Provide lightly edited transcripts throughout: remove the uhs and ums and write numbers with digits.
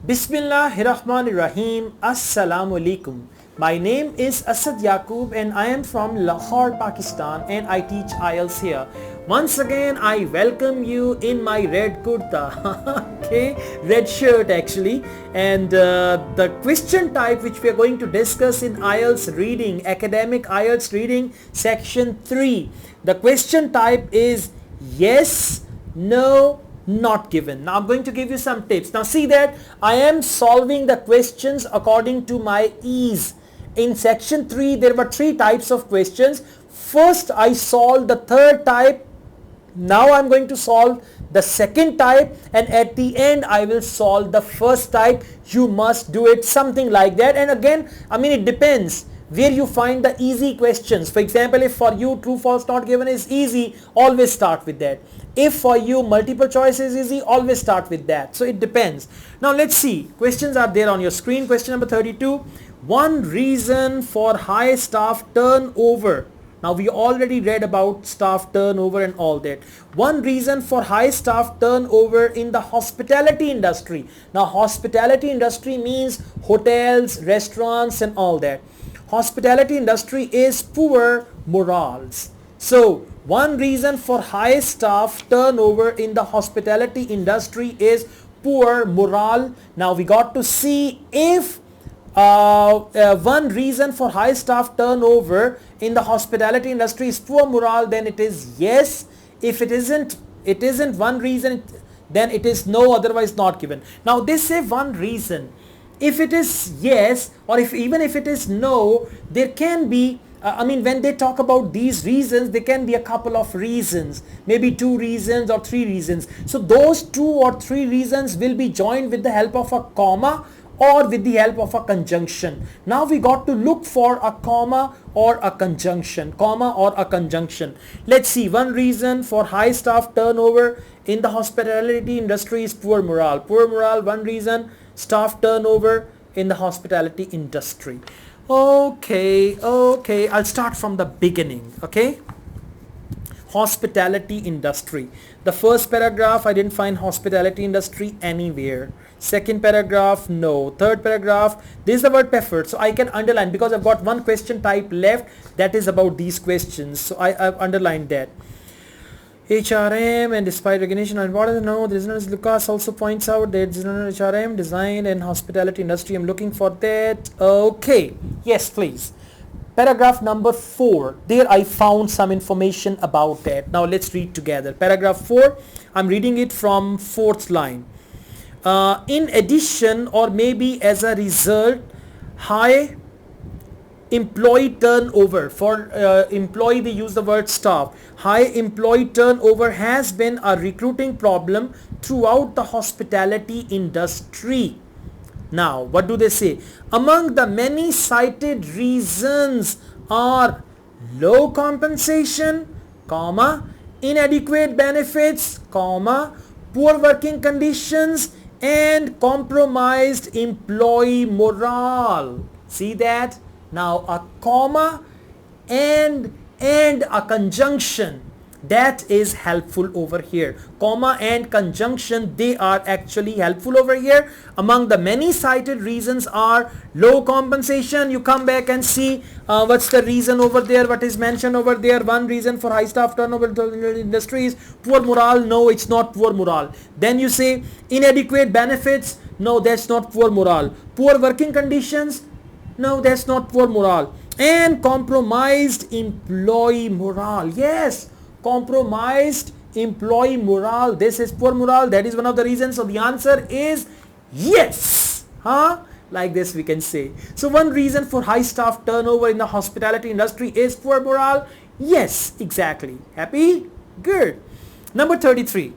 Bismillahirrahmanirrahim. Assalamu alaikum. My name is Asad Yaqub and I am from Lahore, Pakistan, and I teach Ielts here. Once again, I welcome you in my red kurta, okay, red shirt actually, and the question type which we are going to discuss in Ielts reading, academic Ielts reading section 3. The question type is yes, no, not given. Now I'm going to give you some tips. Now see that I am solving the questions according to my ease. In section 3 there were 3 types of questions. First I solved the third type. Now I'm going to solve the second type, and at the end I will solve the first type. You must do it something like that. And again, I mean, it depends where you find the easy questions. For example, if for you true false not given is easy, always start with that. If for you multiple choice is easy, always start with that. So it depends. Now let's see. Questions are there on your screen. Question number 32. One reason for high staff turnover. Now we already read about staff turnover and all that. One reason for high staff turnover in the hospitality industry. Now hospitality industry means hotels, restaurants and all that. Hospitality industry is poor morals. So one reason for high staff turnover in the hospitality industry is poor morale. Now we got to see if one reason for high staff turnover in the hospitality industry is poor morale, then it is yes. If it isn't one reason, then it is no, otherwise not given. Now they say one reason. If it is yes, or even if it is no, there can be when they talk about these reasons, there can be a couple of reasons, maybe 2 reasons or 3 reasons. So those 2 or 3 reasons will be joined with the help of a comma or with the help of a conjunction. Now we got to look for a comma or a conjunction. Let's see. One reason for high staff turnover in the hospitality industry is poor morale. Poor morale, one reason. Staff turnover in the hospitality industry. Okay, I'll start from the beginning. Okay, hospitality industry. The first paragraph, I didn't find hospitality industry anywhere. Second paragraph, no. Third paragraph, this is the word preferred, so I can underline because I've got one question type left that is about these questions, so I've underlined that. HRM and despite recognition and what is no, there is no. Lucas also points out that there is no HRM design and hospitality industry. I'm looking for that. Okay, yes please. Paragraph number 4, there I found some information about that. Now let's read together. Paragraph 4, I'm reading it from 4th line. In addition, or maybe as a result, high employee turnover. For employee they use the word staff. High employee turnover has been a recruiting problem throughout the hospitality industry. Now what do they say? Among the many cited reasons are low compensation, comma, inadequate benefits, comma, poor working conditions and compromised employee morale. See that? Now a comma and a conjunction, that is helpful over here. Comma and conjunction, they are actually helpful over here. Among the many cited reasons are low compensation. You come back and see what's the reason over there, what is mentioned over there. One reason for high staff turnover in the industry is poor morale. No, it's not poor morale. Then you say inadequate benefits. No, that's not poor morale. Poor working conditions. No, that's not poor morale. And compromised employee morale. Yes, compromised employee morale. This is poor morale. That is one of the reasons. So the answer is yes. Like this we can say. So one reason for high staff turnover in the hospitality industry is poor morale. Yes, exactly. Happy? Good. Number 33.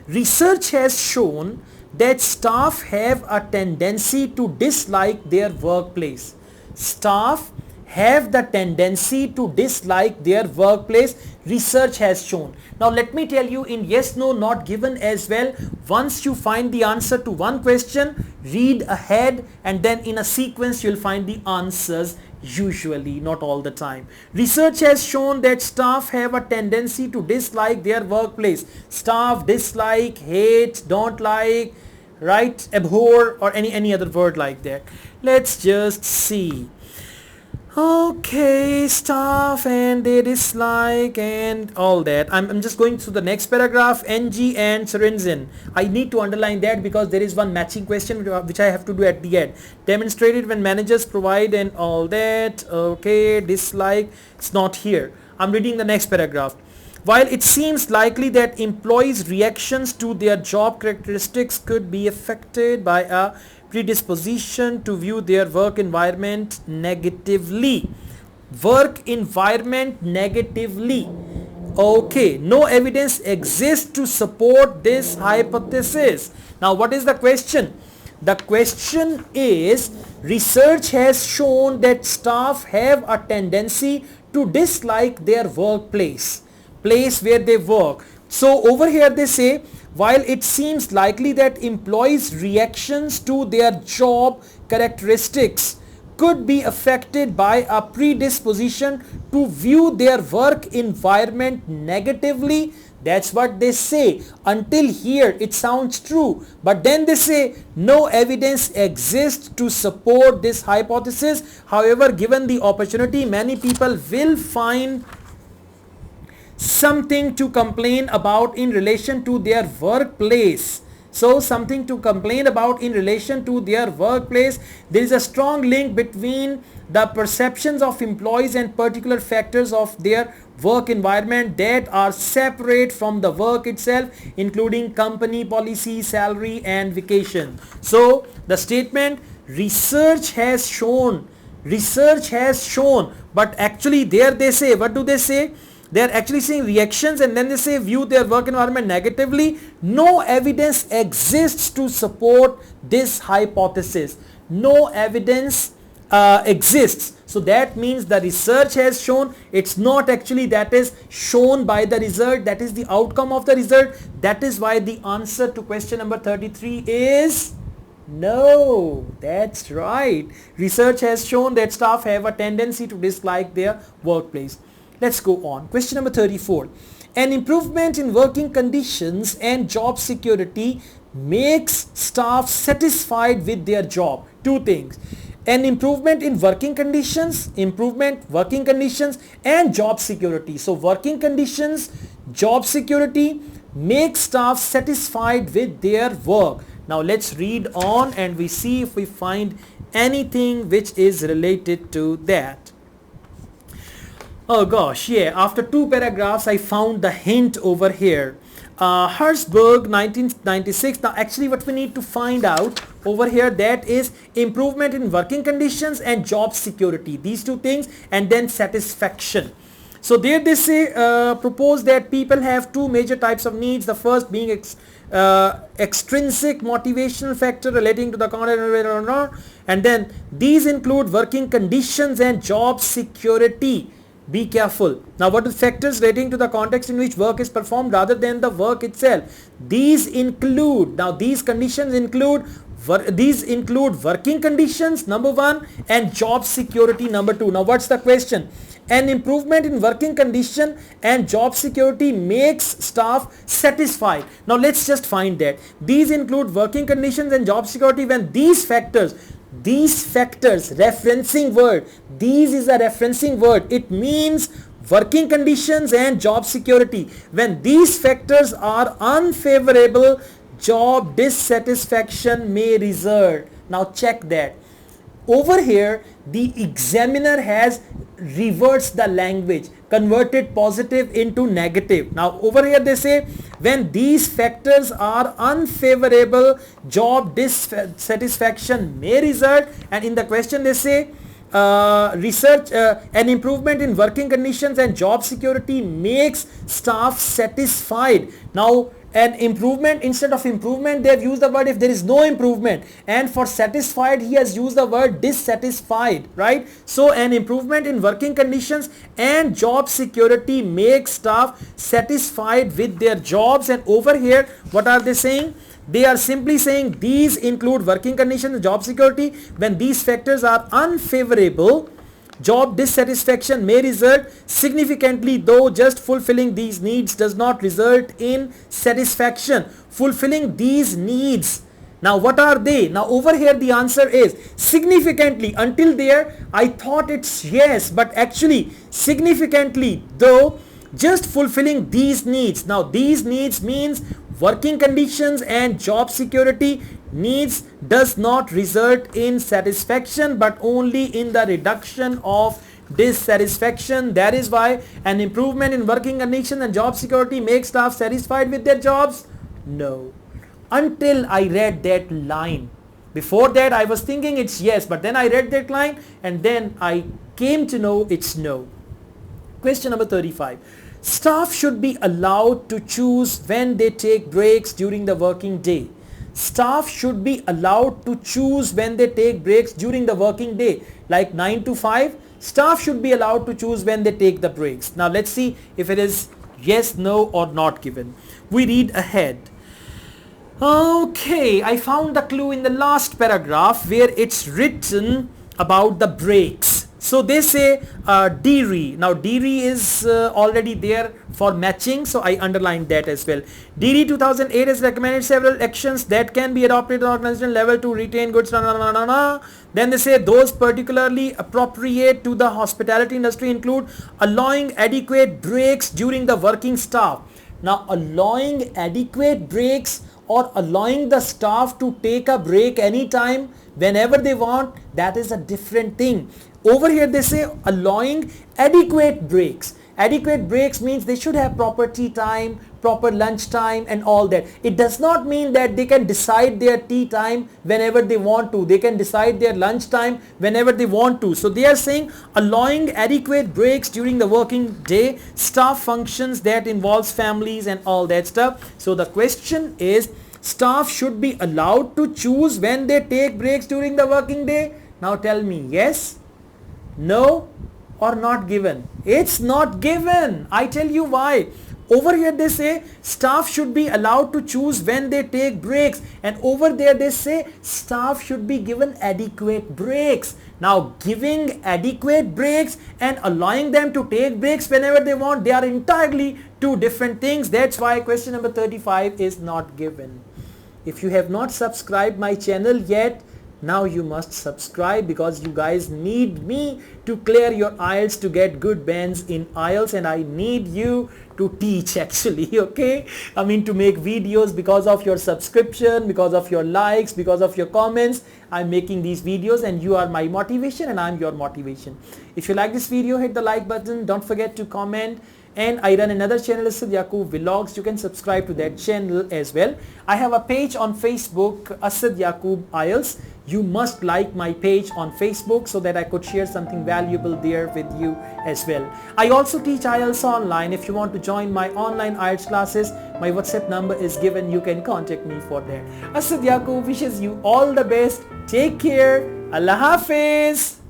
Research has shown that staff have a tendency to dislike their workplace. Staff have the tendency to dislike their workplace, research has shown. Now let me tell you, in yes, no, not given as well, once you find the answer to one question, read ahead and then in a sequence you'll find the answers, usually, not all the time. Research has shown that staff have a tendency to dislike their workplace. Staff dislike, hate, don't like, right? Abhor or any other word like that. Let's just see. Okay, stuff and they dislike and all that. I'm just going through the next paragraph. NG and Sorensen. I need to underline that because there is one matching question which I have to do at the end. Demonstrated when managers provide and all that. Okay, dislike. It's not here. I'm reading the next paragraph. While it seems likely that employees' reactions to their job characteristics could be affected by a predisposition to view their work environment negatively. Work environment negatively. Okay, no evidence exists to support this hypothesis. Now, what is the question? The question is, research has shown that staff have a tendency to dislike their workplace, place where they work. So over here they say, while it seems likely that employees' reactions to their job characteristics could be affected by a predisposition to view their work environment negatively. That's what they say. Until here it sounds true, but then they say no evidence exists to support this hypothesis. However, given the opportunity, many people will find something to complain about in relation to their workplace. So something to complain about in relation to their workplace. There is a strong link between the perceptions of employees and particular factors of their work environment that are separate from the work itself, including company policy, salary and vacation. So the statement, research has shown, but actually there they say, what do they say? They are actually saying reactions and then they say view their work environment negatively. No evidence exists to support this hypothesis. No evidence exists. So that means the research has shown. It's not actually that is shown by the result. That is the outcome of the result. That is why the answer to question number 33 is no. That's right. Research has shown that staff have a tendency to dislike their workplace. Let's go on. Question number 34. An improvement in working conditions and job security makes staff satisfied with their job. Two things. An improvement in working conditions and job security. So working conditions, job security make staff satisfied with their work. Now let's read on and we see if we find anything which is related to that. Oh gosh, yeah, after two paragraphs I found the hint over here. Herzberg 1996. Now actually what we need to find out over here, that is improvement in working conditions and job security, these two things, and then satisfaction. So there they say, propose that people have two major types of needs. The first being extrinsic motivational factor relating to the content, and then these include working conditions and job security. Be careful. Now what are factors relating to the context in which work is performed rather than the work itself? These include, now these conditions include, working conditions number one and job security number two. Now what's the question? An improvement in working condition and job security makes staff satisfied. Now let's just find that. These include working conditions and job security when these factors, referencing word, these is a referencing word. It means working conditions and job security. When these factors are unfavorable, job dissatisfaction may result. Now check that. Over here, the examiner has reversed the language, converted positive into negative. Now over here they say when these factors are unfavorable, job dissatisfaction may result, and in the question they say an improvement in working conditions and job security makes staff satisfied. Now an improvement, instead of improvement they have used the word if there is no improvement, and for satisfied he has used the word dissatisfied, right? So an improvement in working conditions and job security makes staff satisfied with their jobs. And over here what are they saying? They are simply saying these include working conditions and job security. When these factors are unfavorable, job dissatisfaction may result significantly, though just fulfilling these needs does not result in satisfaction. Fulfilling these needs Now what are they? Now over here the answer is significantly. Until there I thought it's yes, but actually significantly, though just fulfilling these needs. Now these needs means working conditions and job security needs does not result in satisfaction but only in the reduction of dissatisfaction. That is why an improvement in working conditions and job security makes staff satisfied with their jobs. No. Until I read that line. Before that I was thinking it's yes, but then I read that line and then I came to know it's no. Question number 35. Staff should be allowed to choose when they take breaks during the working day. Staff should be allowed to choose when they take breaks during the working day. Like 9 to 5, staff should be allowed to choose when they take the breaks. Now let's see if it is yes, no or not given. We read ahead. Okay, I found the clue in the last paragraph where it's written about the breaks. So they say DRE. Now DRE is already there for matching, so I underlined that as well. DRE 2008 has recommended several actions that can be adopted at organizational level to retain goods. Then they say those particularly appropriate to the hospitality industry include allowing adequate breaks during the working staff. Now allowing adequate breaks or allowing the staff to take a break anytime whenever they want, that is a different thing. Over here they say allowing adequate breaks. Adequate breaks means they should have proper tea time, proper lunch time and all that. It does not mean that they can decide their tea time whenever they want to. They can decide their lunch time whenever they want to. So they are saying allowing adequate breaks during the working day, staff functions that involves families and all that stuff. So the question is, staff should be allowed to choose when they take breaks during the working day. Now tell me yes, no or not given. It's not given. I tell you why. Over here they say staff should be allowed to choose when they take breaks, and over there they say staff should be given adequate breaks. Now giving adequate breaks and allowing them to take breaks whenever they want, they are entirely two different things. That's why question number 35 is not given. If you have not subscribed my channel yet, now you must subscribe, because you guys need me to clear your Ielts to get good bands in Ielts, and I need you to teach actually, okay? I mean to make videos. Because of your subscription, because of your likes, because of your comments, I'm making these videos, and you are my motivation and I'm your motivation. If you like this video, hit the like button. Don't forget to comment. And I run another channel, Asad Yaqub Vlogs. You can subscribe to that channel as well. I have a page on Facebook, Asad Yaqub Ielts. You must like my page on Facebook so that I could share something valuable there with you as well. I also teach Ielts online. If you want to join my online Ielts classes, my WhatsApp number is given. You can contact me for that. Asad Yaqub wishes you all the best. Take care. Allah Hafiz.